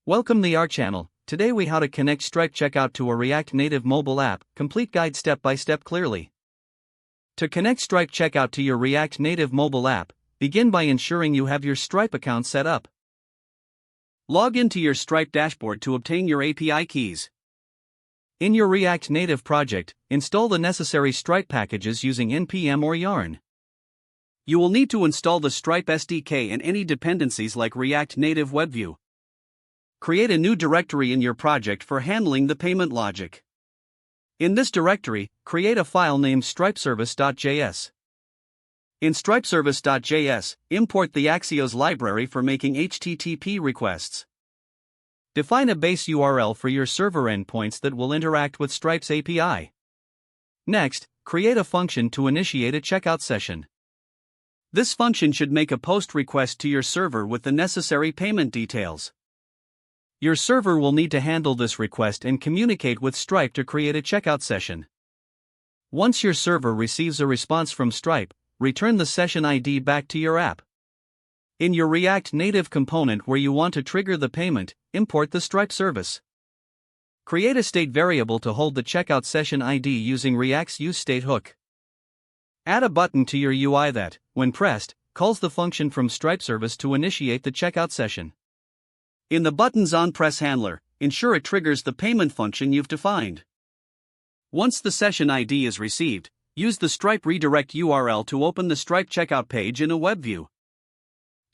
Welcome to our channel. Today we how to connect Stripe checkout to a React Native mobile app, complete guide step by step clearly. To connect Stripe checkout to your React Native mobile app, begin by ensuring you have your Stripe account set up. Log into your Stripe dashboard to obtain your API keys. In your React Native project, install the necessary Stripe packages using npm or yarn. You will need to install the Stripe SDK and any dependencies like React Native WebView. Create a new directory in your project for handling the payment logic. In this directory, create a file named stripeservice.js. In stripeservice.js, import the Axios library for making HTTP requests. Define a base URL for your server endpoints that will interact with Stripe's API. Next, create a function to initiate a checkout session. This function should make a POST request to your server with the necessary payment details. Your server will need to handle this request and communicate with Stripe to create a checkout session. Once your server receives a response from Stripe, return the session ID back to your app. In your React Native component where you want to trigger the payment, import the Stripe service. Create a state variable to hold the checkout session ID using React's useStateHook. Add a button to your UI that, when pressed, calls the function from Stripe service to initiate the checkout session. In the button's onPress handler, ensure it triggers the payment function you've defined. Once the session ID is received, use the Stripe redirect URL to open the Stripe checkout page in a WebView.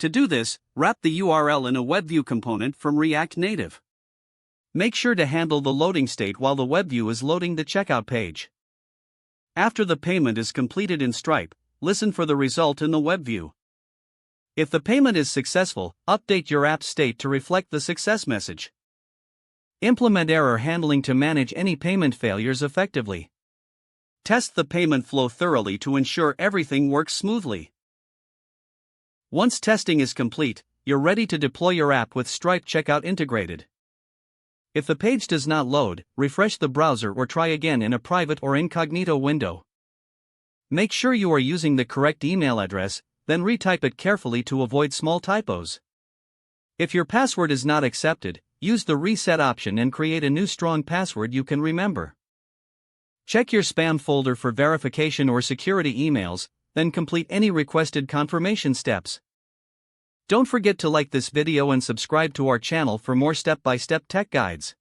To do this, wrap the URL in a WebView component from React Native. Make sure to handle the loading state while the WebView is loading the checkout page. After the payment is completed in Stripe, listen for the result in the WebView. If the payment is successful, update your app state to reflect the success message. Implement error handling to manage any payment failures effectively. Test the payment flow thoroughly to ensure everything works smoothly. Once testing is complete, you're ready to deploy your app with Stripe checkout integrated. If the page does not load, refresh the browser or try again in a private or incognito window. Make sure you are using the correct email address, then retype it carefully to avoid small typos. If your password is not accepted, use the reset option and create a new strong password you can remember. Check your spam folder for verification or security emails, then complete any requested confirmation steps. Don't forget to like this video and subscribe to our channel for more step-by-step tech guides.